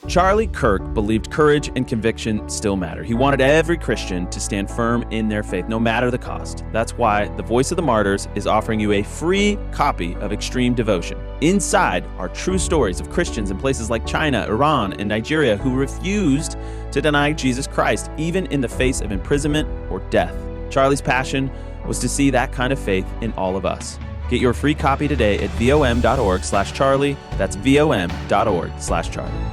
Charlie Kirk believed courage and conviction still matter. He wanted every Christian to stand firm in their faith, no matter the cost. That's why the Voice of the Martyrs is offering you a free copy of Extreme Devotion. Inside are true stories of Christians in places like China, Iran, and Nigeria who refused to deny Jesus Christ, even in the face of imprisonment or death. Charlie's passion was to see that kind of faith in all of us. Get your free copy today at vom.org/Charlie. That's vom.org/Charlie.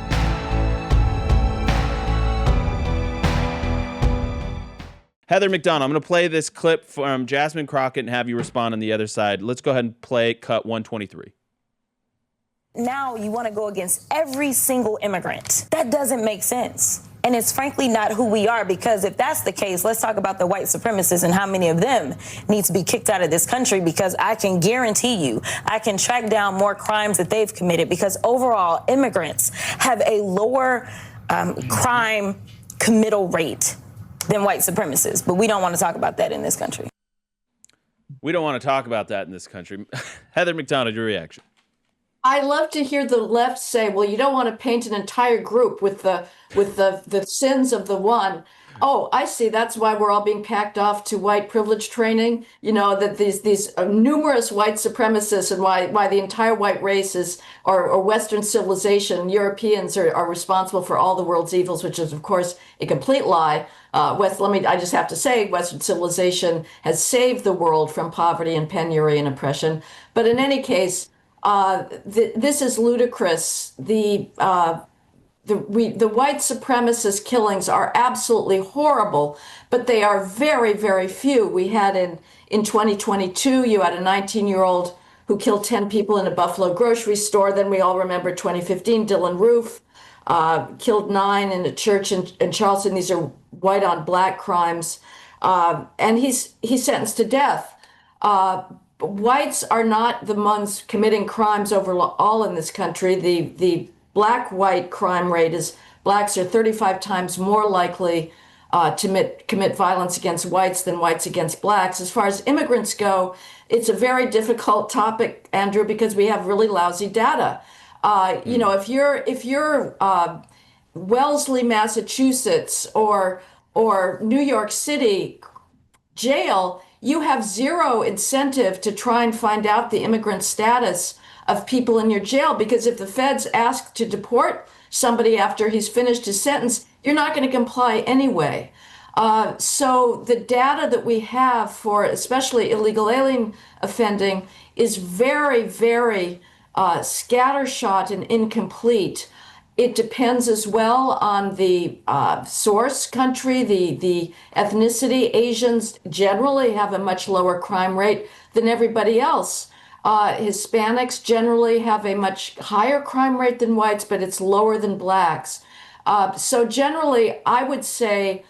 Heather McDonald, I'm going to play this clip from Jasmine Crockett and have you respond on the other side. Let's go ahead and play cut 123. Now you want to go against every single immigrant. That doesn't make sense. And it's frankly not who we are, because if that's the case, let's talk about the white supremacists and how many of them need to be kicked out of this country, because I can guarantee you, I can track down more crimes that they've committed, because overall immigrants have a lower crime committal rate than white supremacists. But we don't want to talk about that in this country. We don't want to talk about that in this country. Heather McDonald, your reaction. I love to hear the left say, well, you don't want to paint an entire group with the sins of the one. Oh, I see. That's why we're all being packed off to white privilege training. You know, that these numerous white supremacists, and why the entire white race is, or Western civilization, Europeans are responsible for all the world's evils, which is, of course, a complete lie. I just have to say, Western civilization has saved the world from poverty and penury and oppression. But in any case, this is ludicrous. The white supremacist killings are absolutely horrible, but they are very, very few. We had in 2022, you had a 19-year-old who killed 10 people in a Buffalo grocery store. Then we all remember 2015, Dylan Roof killed 9 in a church in Charleston. These are white on black crimes. And he's sentenced to death. Whites are not the ones committing crimes overall in this country. The black-white crime rate is blacks are 35 times more likely to commit violence against whites than whites against blacks. As far as immigrants go, it's a very difficult topic, Andrew, because we have really lousy data. You know, if you're Wellesley, Massachusetts, or New York City jail, you have zero incentive to try and find out the immigrant status of people in your jail, because if the feds ask to deport somebody after he's finished his sentence, you're not going to comply anyway. So the data that we have for especially illegal alien offending is very, very scattershot and incomplete. It depends as well on the source country, the ethnicity. Asians generally have a much lower crime rate than everybody else. Hispanics generally have a much higher crime rate than whites, but it's lower than blacks. So generally, I would say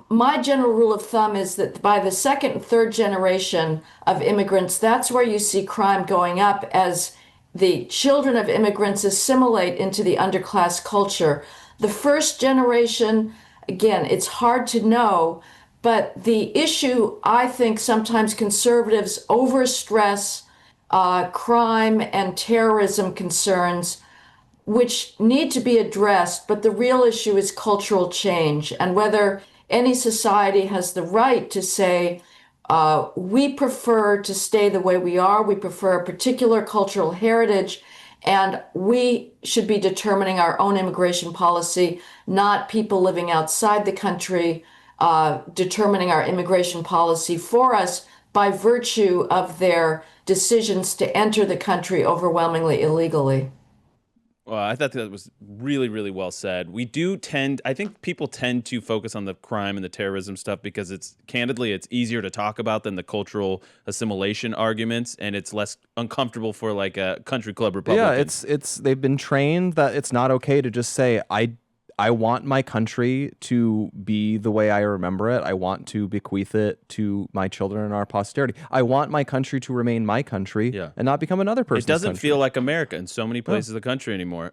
my general rule of thumb is that by the second and third generation of immigrants, that's where you see crime going up as the children of immigrants assimilate into the underclass culture. The first generation, again, it's hard to know, but the issue, I think sometimes conservatives overstress crime and terrorism concerns, which need to be addressed, but the real issue is cultural change, and whether any society has the right to say, we prefer to stay the way we are, we prefer a particular cultural heritage, and we should be determining our own immigration policy, not people living outside the country determining our immigration policy for us by virtue of their decisions to enter the country overwhelmingly illegally. Well, I thought that was really, really well said. I think people tend to focus on the crime and the terrorism stuff because it's easier to talk about than the cultural assimilation arguments, and it's less uncomfortable for like a country club Republican. Yeah, they've been trained that it's not okay to just say, I want my country to be the way I remember it. I want to bequeath it to my children and our posterity. I want my country to remain my country and not become another person's It doesn't country. feel like America in so many places of the country anymore.